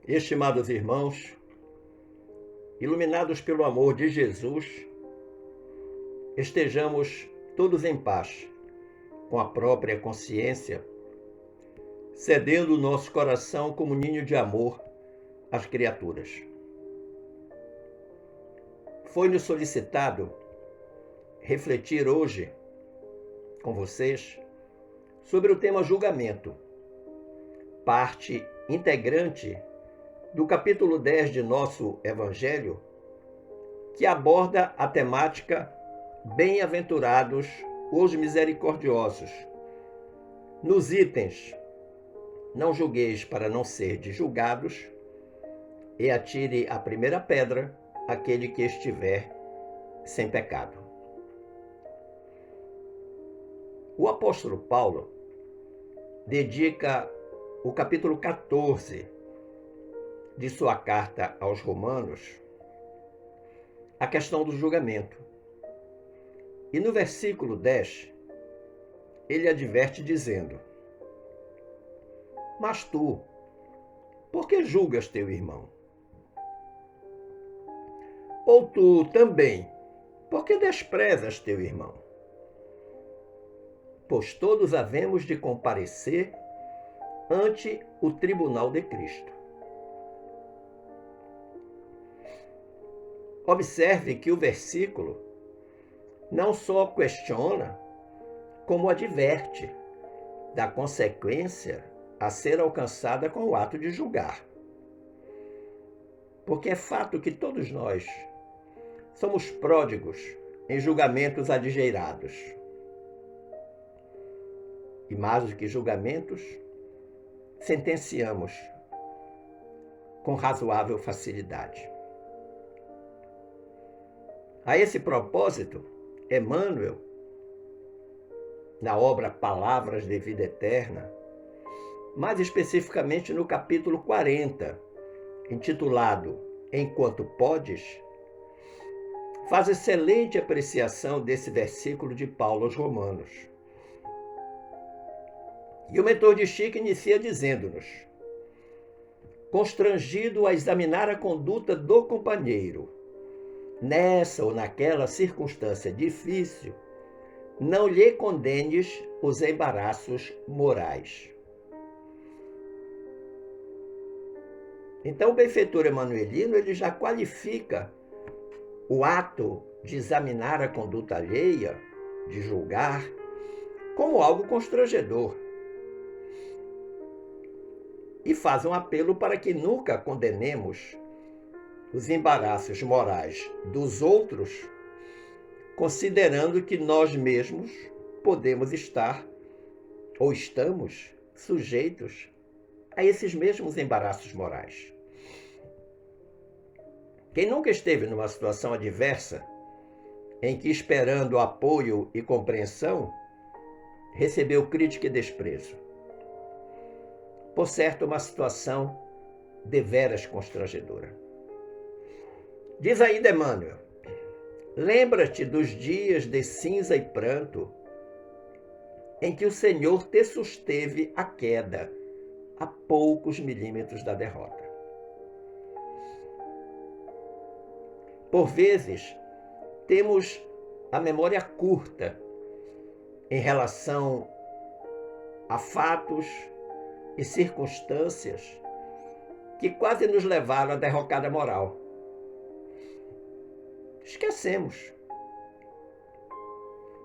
Estimados irmãos, iluminados pelo amor de Jesus, estejamos todos em paz, com a própria consciência, cedendo o nosso coração como ninho de amor às criaturas. Foi-nos solicitado refletir hoje com vocês sobre o tema julgamento, parte integrante do capítulo 10 de nosso Evangelho, que aborda a temática Bem-aventurados os misericordiosos. Nos itens, não julgueis para não serdes julgados, e atire a primeira pedra aquele que estiver sem pecado. O apóstolo Paulo dedica o capítulo 14 de sua carta aos Romanos à questão do julgamento. E no versículo 10, ele adverte dizendo: Mas tu, por que julgas teu irmão? Ou tu também, por que desprezas teu irmão? Pois todos havemos de comparecer ante o tribunal de Cristo. Observe que o versículo não só questiona, como adverte da consequência a ser alcançada com o ato de julgar. Porque é fato que todos nós somos pródigos em julgamentos adigeirados. E mais do que julgamentos, sentenciamos com razoável facilidade. A esse propósito, Emmanuel, na obra Palavras de Vida Eterna, mais especificamente no capítulo 40, intitulado Enquanto Podes, faz excelente apreciação desse versículo de Paulo aos Romanos. E o mentor de Chico inicia dizendo-nos: constrangido a examinar a conduta do companheiro, nessa ou naquela circunstância difícil, não lhe condenes os embaraços morais. Então o benfeitor Emanuelino ele já qualifica o ato de examinar a conduta alheia, de julgar, como algo constrangedor. E faz um apelo para que nunca condenemos os embaraços morais dos outros, considerando que nós mesmos podemos estar ou estamos sujeitos a esses mesmos embaraços morais. Quem nunca esteve numa situação adversa em que, esperando apoio e compreensão, recebeu crítica e desprezo? Por certo, uma situação deveras constrangedora. Diz ainda Emmanuel: lembra-te dos dias de cinza e pranto em que o Senhor te susteve a queda a poucos milímetros da derrota. Por vezes, temos a memória curta em relação a fatos e circunstâncias que quase nos levaram à derrocada moral. Esquecemos.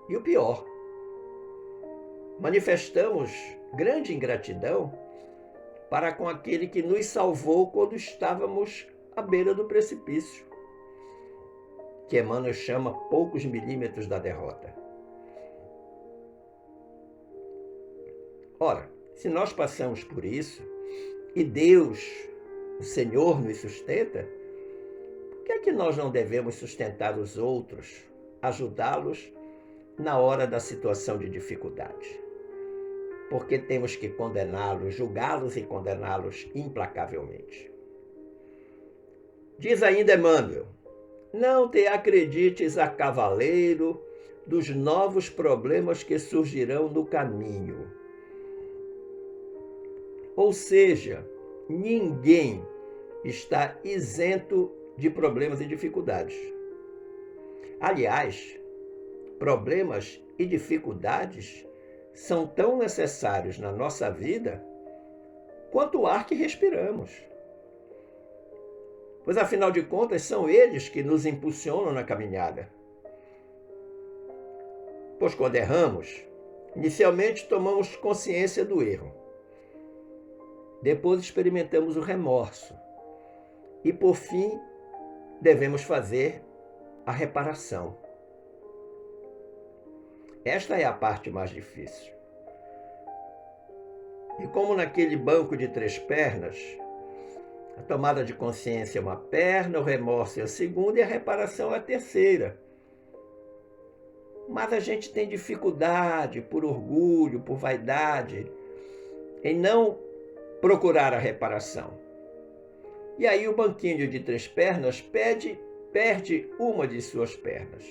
E o pior, manifestamos grande ingratidão para com aquele que nos salvou quando estávamos à beira do precipício, que Emmanuel chama poucos milímetros da derrota. Ora, se nós passamos por isso, e Deus, o Senhor, nos sustenta, por que é que nós não devemos sustentar os outros, ajudá-los na hora da situação de dificuldade? Porque temos que condená-los, julgá-los e condená-los implacavelmente. Diz ainda Emmanuel: Não te acredites a cavaleiro dos novos problemas que surgirão no caminho. Ou seja, ninguém está isento de problemas e dificuldades. Aliás, problemas e dificuldades são tão necessários na nossa vida quanto o ar que respiramos. Pois, afinal de contas, são eles que nos impulsionam na caminhada. Pois, quando erramos, inicialmente tomamos consciência do erro. Depois experimentamos o remorso. E, por fim, devemos fazer a reparação. Esta é a parte mais difícil. E como naquele banco de 3 pernas, a tomada de consciência é uma perna, o remorso é a segunda e a reparação é a terceira. Mas a gente tem dificuldade, por orgulho, por vaidade, em não procurar a reparação. E aí o banquinho de 3 pernas perde uma de suas pernas.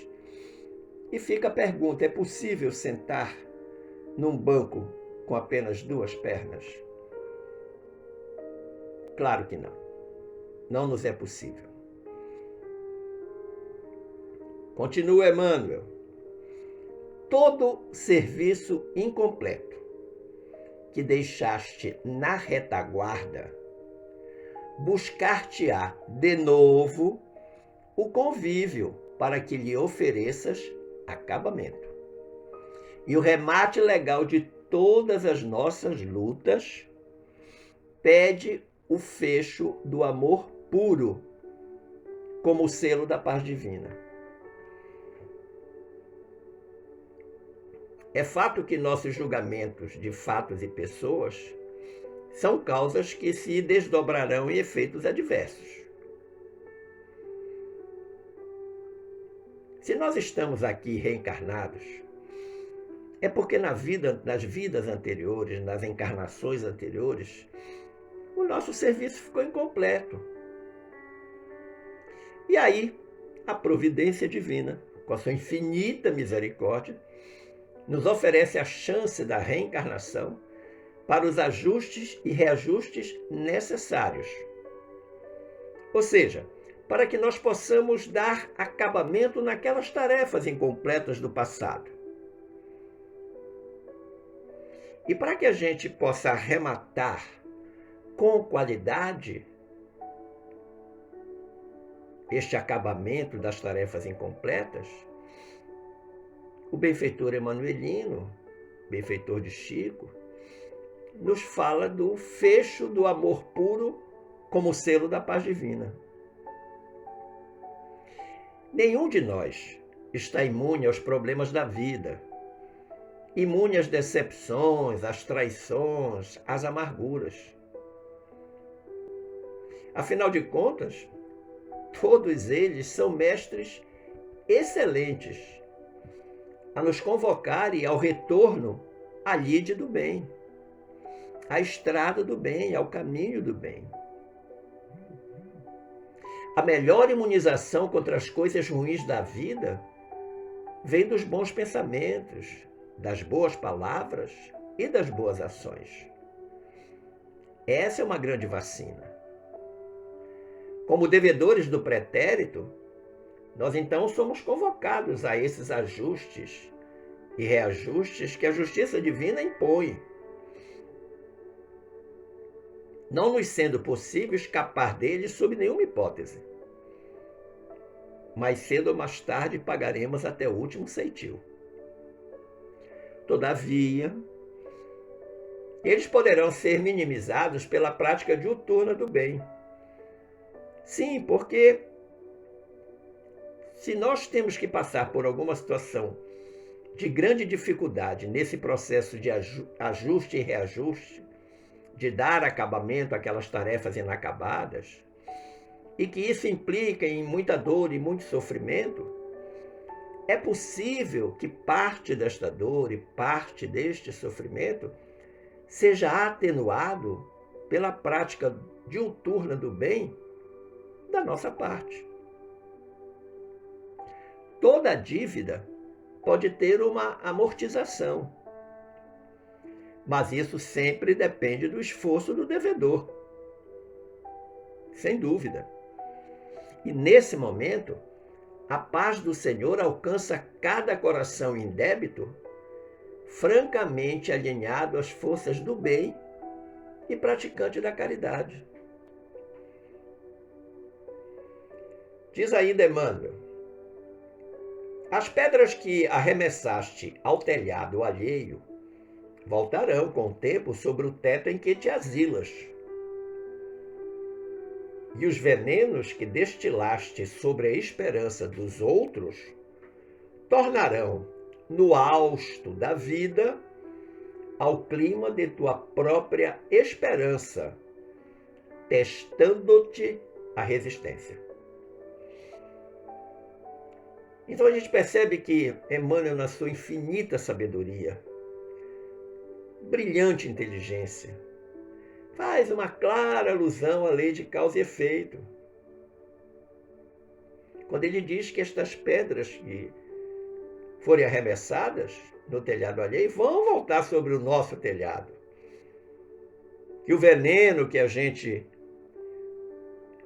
E fica a pergunta, é possível sentar num banco com apenas 2 pernas? Claro que não. Não nos é possível. Continua Emmanuel. Todo serviço incompleto que deixaste na retaguarda, buscar-te-á de novo o convívio para que lhe ofereças acabamento. E o remate legal de todas as nossas lutas pede o fecho do amor puro, como o selo da paz divina. É fato que nossos julgamentos de fatos e pessoas são causas que se desdobrarão em efeitos adversos. Se nós estamos aqui reencarnados, é porque nas vidas anteriores, nas encarnações anteriores, o nosso serviço ficou incompleto. E aí, a providência divina, com a sua infinita misericórdia, nos oferece a chance da reencarnação para os ajustes e reajustes necessários. Ou seja, para que nós possamos dar acabamento naquelas tarefas incompletas do passado. E para que a gente possa arrematar com qualidade este acabamento das tarefas incompletas, o benfeitor Emanuelino, benfeitor de Chico, nos fala do fecho do amor puro como selo da paz divina. Nenhum de nós está imune aos problemas da vida, imune às decepções, às traições, às amarguras. Afinal de contas, todos eles são mestres excelentes a nos convocarem ao retorno à lide do bem, à estrada do bem, ao caminho do bem. A melhor imunização contra as coisas ruins da vida vem dos bons pensamentos, das boas palavras e das boas ações. Essa é uma grande vacina. Como devedores do pretérito, nós então somos convocados a esses ajustes e reajustes que a justiça divina impõe, não nos sendo possível escapar deles sob nenhuma hipótese. Mais cedo ou mais tarde pagaremos até o último ceitil. Todavia, eles poderão ser minimizados pela prática diuturna do bem. Sim, porque se nós temos que passar por alguma situação de grande dificuldade nesse processo de ajuste e reajuste, de dar acabamento àquelas tarefas inacabadas, e que isso implica em muita dor e muito sofrimento, é possível que parte desta dor e parte deste sofrimento seja atenuado pela prática diuturna do bem da nossa parte. toda dívida pode ter uma amortização, mas isso sempre depende do esforço do devedor, sem dúvida. E nesse momento, a paz do Senhor alcança cada coração em débito, francamente alinhado às forças do bem e praticante da caridade. Diz ainda Emmanuel: as pedras que arremessaste ao telhado alheio voltarão com o tempo sobre o teto em que te asilas. E os venenos que destilaste sobre a esperança dos outros tornarão, no hausto da vida, ao clima de tua própria esperança, testando-te a resistência. Então a gente percebe que Emmanuel, na sua infinita sabedoria, brilhante inteligência, faz uma clara alusão à lei de causa e efeito. Quando ele diz que estas pedras que forem arremessadas no telhado alheio vão voltar sobre o nosso telhado. Que o veneno que a gente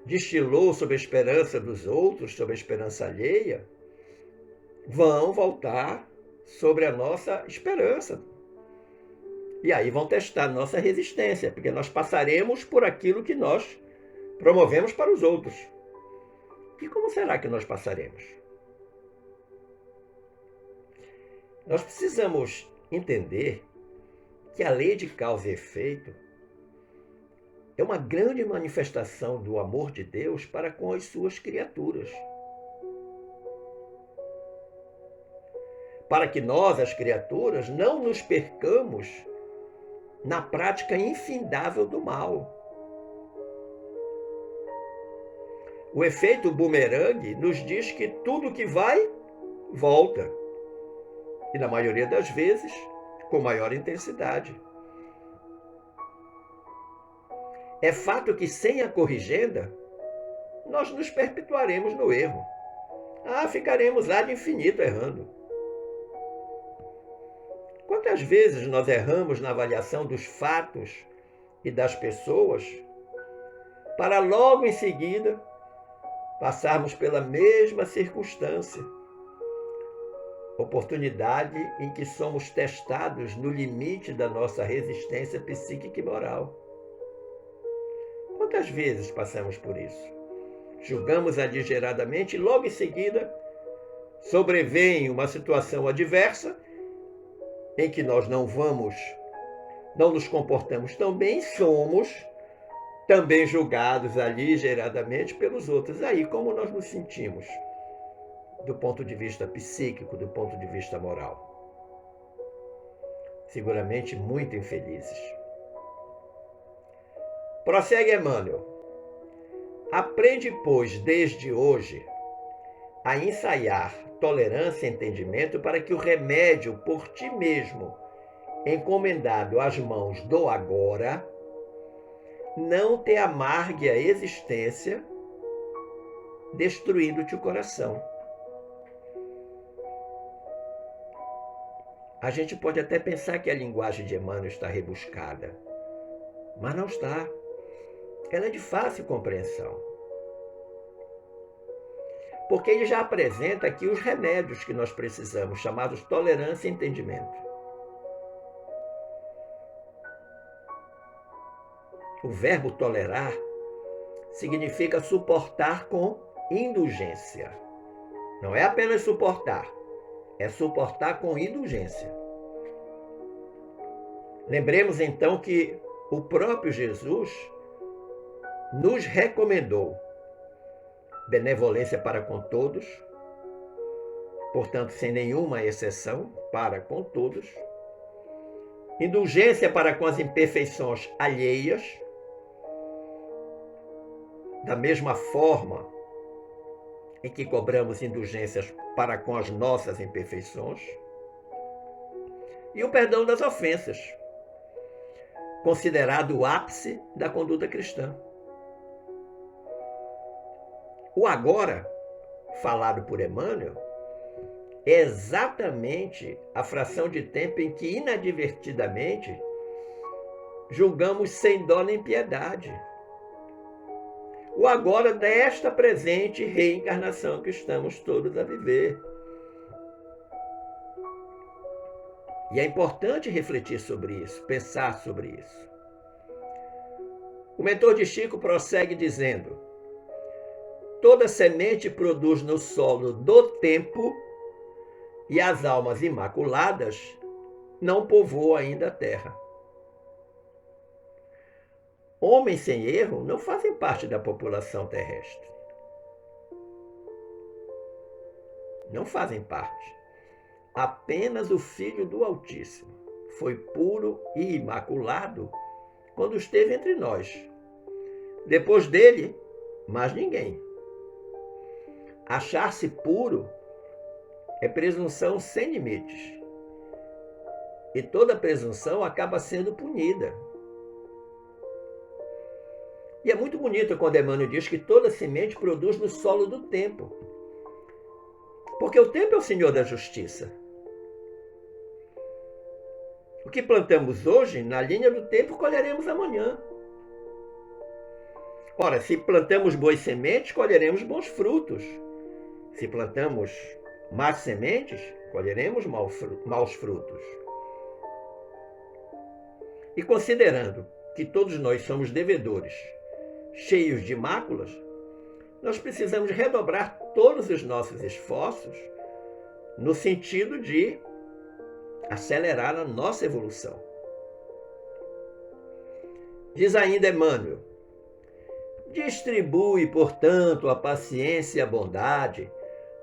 destilou sobre a esperança dos outros, sobre a esperança alheia, vão voltar sobre a nossa esperança. E aí vão testar nossa resistência, porque nós passaremos por aquilo que nós promovemos para os outros. E como será que nós passaremos? Nós precisamos entender que a lei de causa e efeito é uma grande manifestação do amor de Deus para com as suas criaturas. Para que nós, as criaturas, não nos percamos na prática infindável do mal. O efeito bumerangue nos diz que tudo que vai, volta. E na maioria das vezes, com maior intensidade. É fato que sem a corrigenda, nós nos perpetuaremos no erro. Ficaremos lá de infinito errando. Quantas vezes nós erramos na avaliação dos fatos e das pessoas, para logo em seguida passarmos pela mesma circunstância, oportunidade em que somos testados no limite da nossa resistência psíquica e moral. Quantas vezes passamos por isso? Julgamos adigeradamente e logo em seguida sobrevém uma situação adversa em que nós não nos comportamos tão bem, somos também julgados aligeradamente pelos outros. Aí, como nós nos sentimos do ponto de vista psíquico, do ponto de vista moral? Seguramente muito infelizes. Prossegue Emmanuel: aprende, pois, desde hoje, a ensaiar tolerância e entendimento para que o remédio por ti mesmo, encomendado às mãos do agora, não te amargue a existência, destruindo-te o coração. A gente pode até pensar que a linguagem de Emmanuel está rebuscada, mas não está. Ela é de fácil compreensão. Porque ele já apresenta aqui os remédios que nós precisamos, chamados tolerância e entendimento. O verbo tolerar significa suportar com indulgência. Não é apenas suportar, é suportar com indulgência. Lembremos então que o próprio Jesus nos recomendou benevolência para com todos, portanto, sem nenhuma exceção, para com todos, indulgência para com as imperfeições alheias, da mesma forma em que cobramos indulgências para com as nossas imperfeições, e o perdão das ofensas, considerado o ápice da conduta cristã. O agora, falado por Emmanuel, é exatamente a fração de tempo em que inadvertidamente julgamos sem dó nem piedade o agora desta presente reencarnação que estamos todos a viver. E é importante refletir sobre isso, pensar sobre isso. O mentor de Chico prossegue dizendo: toda semente produz no solo do tempo e as almas imaculadas não povoam ainda a terra. Homens sem erro não fazem parte da população terrestre. Não fazem parte. Apenas o Filho do Altíssimo foi puro e imaculado quando esteve entre nós. Depois dele, mais ninguém. Achar-se puro é presunção sem limites. E toda presunção acaba sendo punida. E é muito bonito quando Emmanuel diz que toda semente produz no solo do tempo. Porque o tempo é o Senhor da justiça. O que plantamos hoje, na linha do tempo, colheremos amanhã. Ora, se plantamos boas sementes, colheremos bons frutos. Se plantamos más sementes, colheremos maus frutos. E considerando que todos nós somos devedores, cheios de máculas, nós precisamos redobrar todos os nossos esforços no sentido de acelerar a nossa evolução. Diz ainda Emmanuel: distribui, portanto, a paciência e a bondade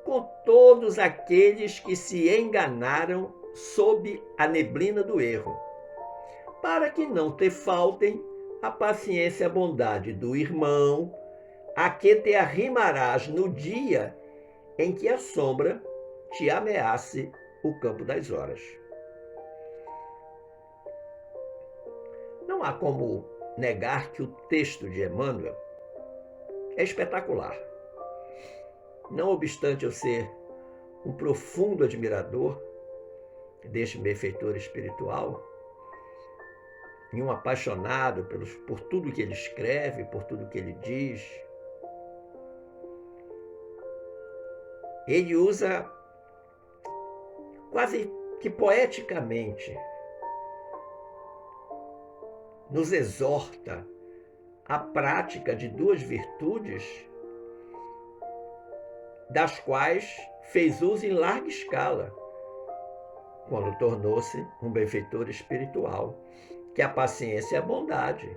com todos aqueles que se enganaram sob a neblina do erro, para que não te faltem a paciência e a bondade do irmão, a que te arrimarás no dia em que a sombra te ameace o campo das horas. Não há como negar que o texto de Emmanuel é espetacular. Não obstante eu ser um profundo admirador deste benfeitor espiritual e um apaixonado por tudo que ele escreve, por tudo que ele diz, ele usa quase que poeticamente, nos exorta à prática de duas virtudes das quais fez uso em larga escala quando tornou-se um benfeitor espiritual, que é a paciência e a bondade,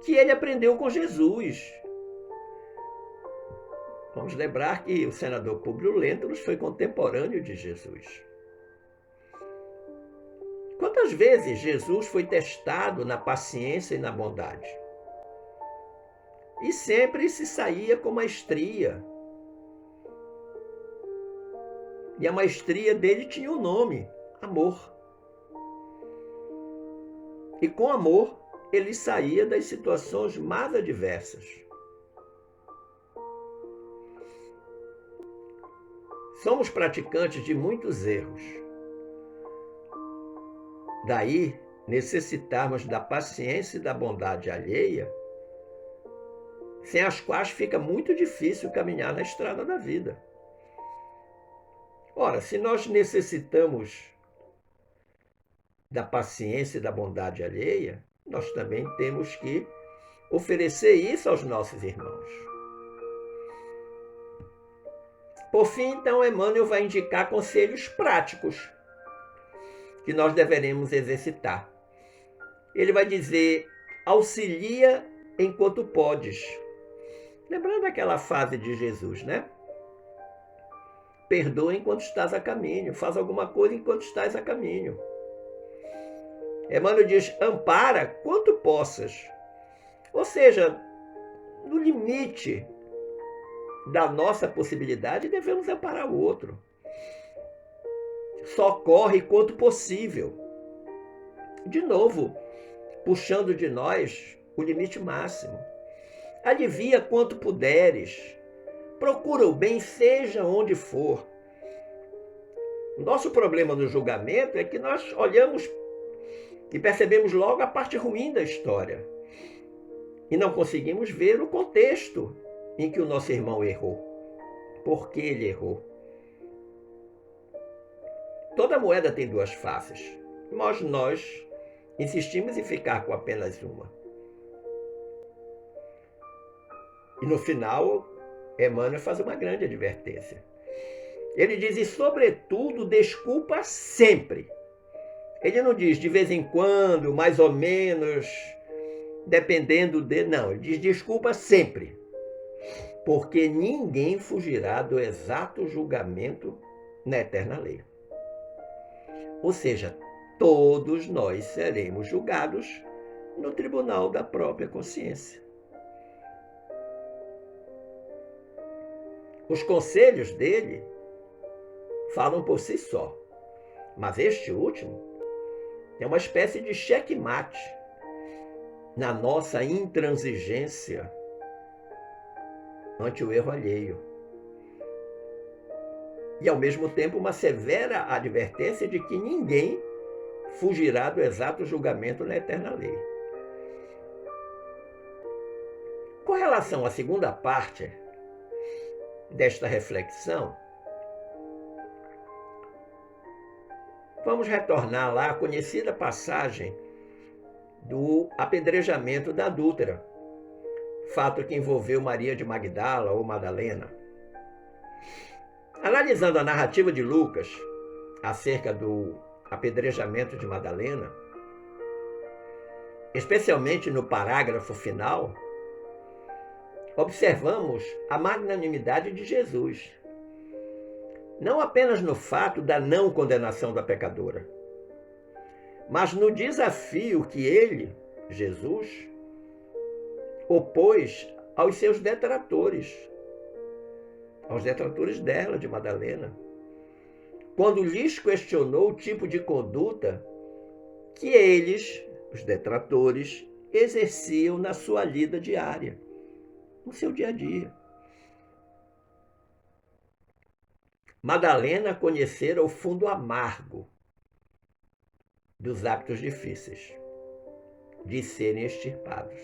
que ele aprendeu com Jesus. Vamos lembrar que o senador Públio Lentulus foi contemporâneo de Jesus. Quantas vezes Jesus foi testado na paciência e na bondade? E sempre se saía com maestria. E a maestria dele tinha um nome: amor. E com amor, ele saía das situações mais adversas. Somos praticantes de muitos erros. Daí, necessitarmos da paciência e da bondade alheia, sem as quais fica muito difícil caminhar na estrada da vida. Ora, se nós necessitamos da paciência e da bondade alheia, nós também temos que oferecer isso aos nossos irmãos. Por fim, então, Emmanuel vai indicar conselhos práticos que nós deveremos exercitar. Ele vai dizer: auxilia enquanto podes. Lembrando aquela frase de Jesus, né? Perdoa enquanto estás a caminho. Faz alguma coisa enquanto estás a caminho. Emmanuel diz: ampara quanto possas. Ou seja, no limite da nossa possibilidade, devemos amparar o outro. Socorre quanto possível. De novo, puxando de nós o limite máximo. Alivia quanto puderes. procura o bem seja onde for. O nosso problema no julgamento é que nós olhamos e percebemos logo a parte ruim da história e não conseguimos ver o contexto em que o nosso irmão errou. Por que ele errou? Toda moeda tem duas faces, mas nós insistimos em ficar com apenas uma. E no final, Emmanuel faz uma grande advertência. Ele diz, e sobretudo, desculpa sempre. Ele não diz de vez em quando, mais ou menos, dependendo de... Não, ele diz desculpa sempre. Porque ninguém fugirá do exato julgamento na eterna lei. Ou seja, todos nós seremos julgados no tribunal da própria consciência. Os conselhos dele falam por si só, mas este último é uma espécie de xeque-mate na nossa intransigência ante o erro alheio. E, ao mesmo tempo, uma severa advertência de que ninguém fugirá do exato julgamento na eterna lei. Com relação à segunda parte desta reflexão, vamos retornar lá à conhecida passagem do apedrejamento da adúltera, fato que envolveu Maria de Magdala ou Madalena. Analisando a narrativa de Lucas acerca do apedrejamento de Madalena, especialmente no parágrafo final, observamos a magnanimidade de Jesus. Não apenas no fato da não condenação da pecadora, mas no desafio que ele, Jesus, opôs aos seus detratores, aos detratores dela, de Madalena, quando lhes questionou o tipo de conduta que eles, os detratores, exerciam na sua lida diária, no seu dia a dia. Madalena conhecera o fundo amargo dos hábitos difíceis de serem extirpados.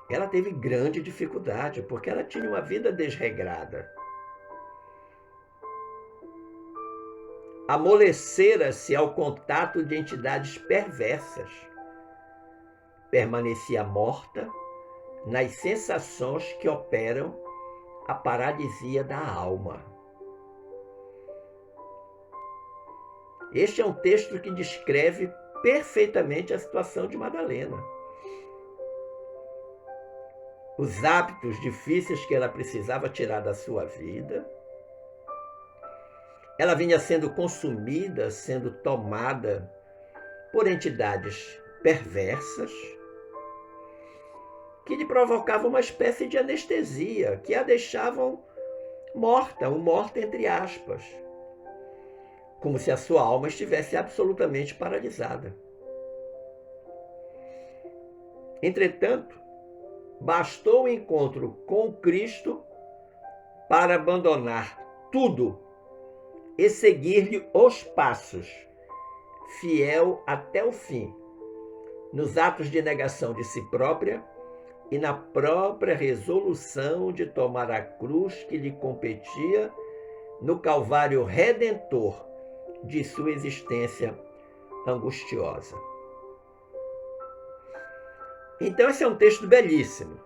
Ela teve grande dificuldade, porque ela tinha uma vida desregrada. Amolecera-se ao contato de entidades perversas. Permanecia morta nas sensações que operam a paralisia da alma. Este é um texto que descreve perfeitamente a situação de Madalena. Os hábitos difíceis que ela precisava tirar da sua vida. Ela vinha sendo consumida, sendo tomada por entidades perversas, que lhe provocavam uma espécie de anestesia, que a deixavam morta, morta entre aspas, como se a sua alma estivesse absolutamente paralisada. Entretanto, bastou o encontro com Cristo para abandonar tudo e seguir-lhe os passos, fiel até o fim, nos atos de negação de si própria e na própria resolução de tomar a cruz que lhe competia no calvário redentor de sua existência angustiosa. Então, esse é um texto belíssimo.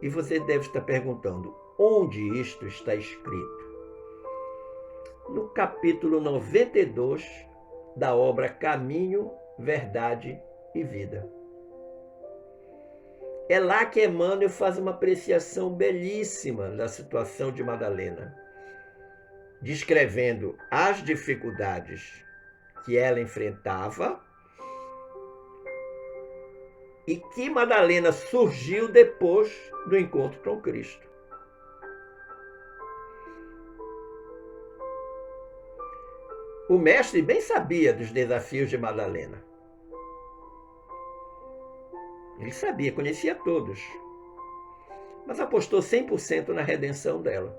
E você deve estar perguntando, onde isto está escrito? No capítulo 92 da obra Caminho, Verdade e Vida. É lá que Emmanuel faz uma apreciação belíssima da situação de Madalena, descrevendo as dificuldades que ela enfrentava e que Madalena surgiu depois do encontro com Cristo. O mestre bem sabia dos desafios de Madalena. Ele sabia, conhecia todos. mas apostou 100% na redenção dela.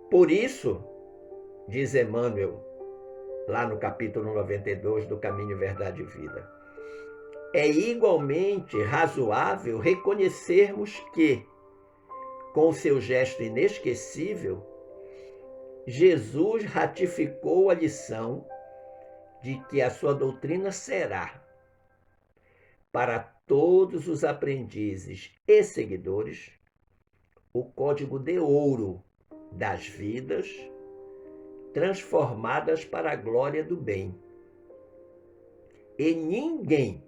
Por isso, diz Emmanuel, lá no capítulo 92 do Caminho, Verdade e Vida, é igualmente razoável reconhecermos que, com o seu gesto inesquecível, Jesus ratificou a lição de que a sua doutrina será, para todos os aprendizes e seguidores, o código de ouro das vidas transformadas para a glória do bem. E ninguém,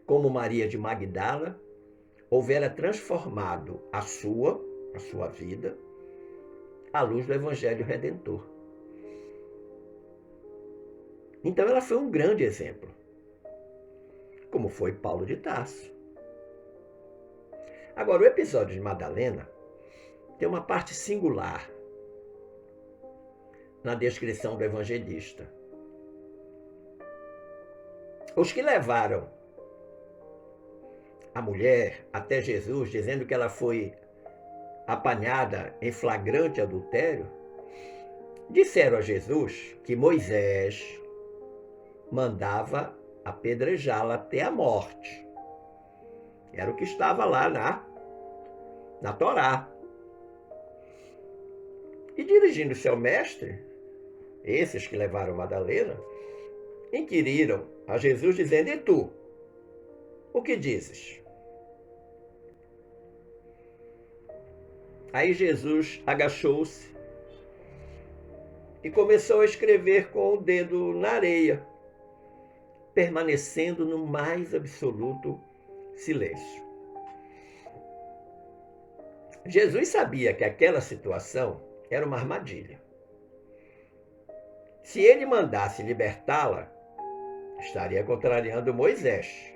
como Maria de Magdala, houvera transformado a sua vida, à luz do Evangelho Redentor. Então ela foi um grande exemplo, como foi Paulo de Tarso. Agora, o episódio de Madalena tem uma parte singular na descrição do evangelista. Os que levaram a mulher até Jesus, dizendo que ela foi apanhada em flagrante adultério, disseram a Jesus que Moisés mandava apedrejá-la até a morte. Era o que estava lá na Torá. E dirigindo-se ao mestre, esses que levaram Madalena, inquiriram a Jesus dizendo: e tu, o que dizes? Aí Jesus agachou-se e começou a escrever com o dedo na areia, permanecendo no mais absoluto silêncio. Jesus sabia que aquela situação era uma armadilha. Se ele mandasse libertá-la, estaria contrariando Moisés.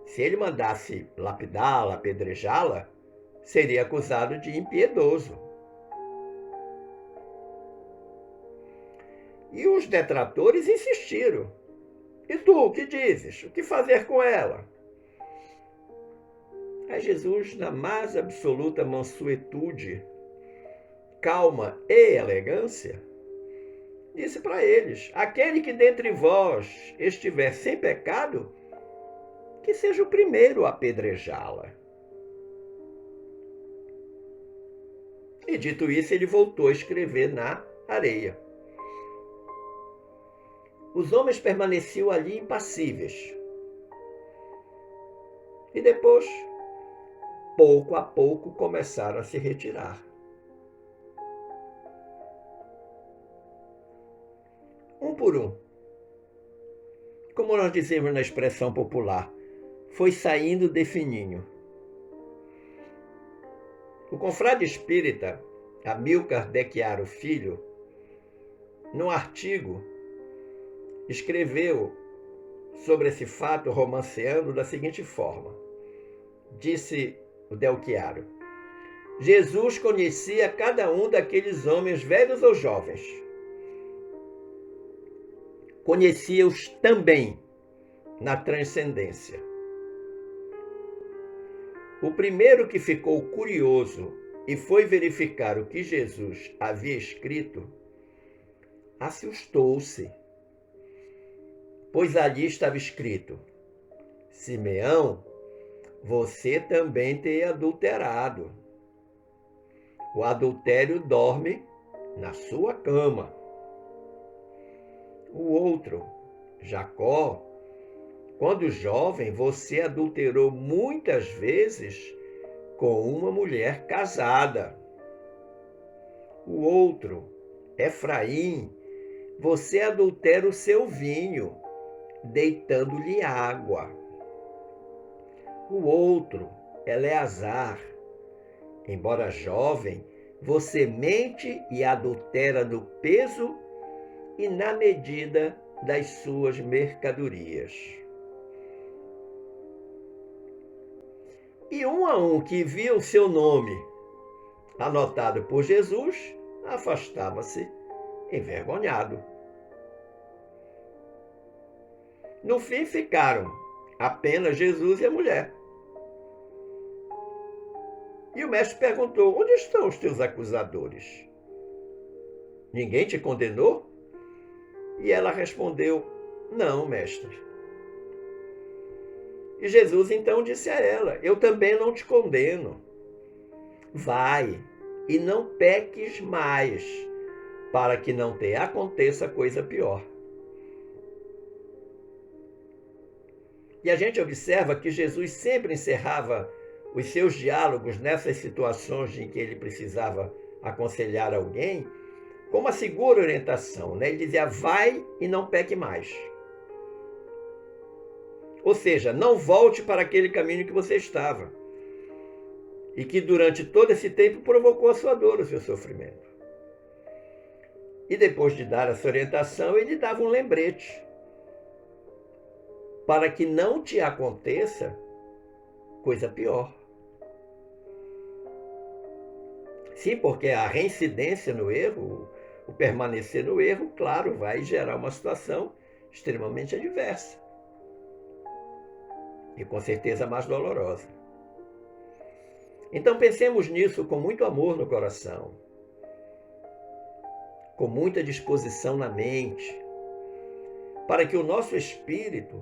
Se ele mandasse lapidá-la, apedrejá-la, seria acusado de impiedoso. E os detratores insistiram: e tu, o que dizes? O que fazer com ela? Aí Jesus, na mais absoluta mansuetude, calma e elegância, disse para eles: aquele que dentre vós estiver sem pecado, que seja o primeiro a apedrejá-la. E dito isso, ele voltou a escrever na areia. Os homens permaneciam ali impassíveis. E depois, pouco a pouco, começaram a se retirar. Um por um. Como nós dizemos na expressão popular, foi saindo de fininho. O confrade espírita Amilcar de Chiaro Filho, num artigo, escreveu sobre esse fato romanceando da seguinte forma. Disse o Del Chiaro: Jesus conhecia cada um daqueles homens, velhos ou jovens. Conhecia-os também na transcendência. O primeiro que ficou curioso e foi verificar o que Jesus havia escrito, assustou-se, pois ali estava escrito: Simeão, você também tem adulterado. O adultério dorme na sua cama. O outro, Jacó, quando jovem, você adulterou muitas vezes com uma mulher casada. O outro, Efraim, você adultera o seu vinho, deitando-lhe água. O outro, Eleazar, embora jovem, você mente e adultera no peso e na medida das suas mercadorias. E um a um que via o seu nome anotado por Jesus, afastava-se envergonhado. No fim ficaram apenas Jesus e a mulher. E o mestre perguntou: onde estão os teus acusadores? Ninguém te condenou? E ela respondeu: não, mestre. E Jesus então disse a ela: eu também não te condeno. Vai e não peques mais, para que não te aconteça coisa pior. E a gente observa que Jesus sempre encerrava os seus diálogos nessas situações em que ele precisava aconselhar alguém com uma segura orientação, né? Ele dizia: vai e não peque mais. Ou seja, não volte para aquele caminho que você estava e que durante todo esse tempo provocou a sua dor, o seu sofrimento. E depois de dar essa orientação, ele dava um lembrete para que não te aconteça coisa pior. Sim, porque a reincidência no erro, o permanecer no erro, claro, vai gerar uma situação extremamente adversa. E com certeza mais dolorosa. Então pensemos nisso com muito amor no coração, com muita disposição na mente, para que o nosso espírito,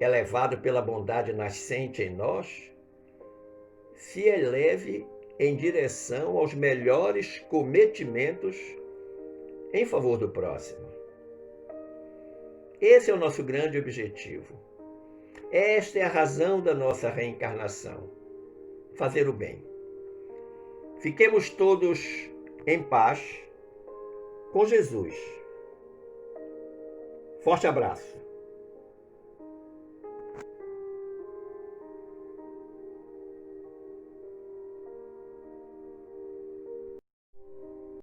elevado pela bondade nascente em nós, se eleve em direção aos melhores cometimentos em favor do próximo. Esse é o nosso grande objetivo. Esta é a razão da nossa reencarnação: fazer o bem. Fiquemos todos em paz com Jesus. Forte abraço.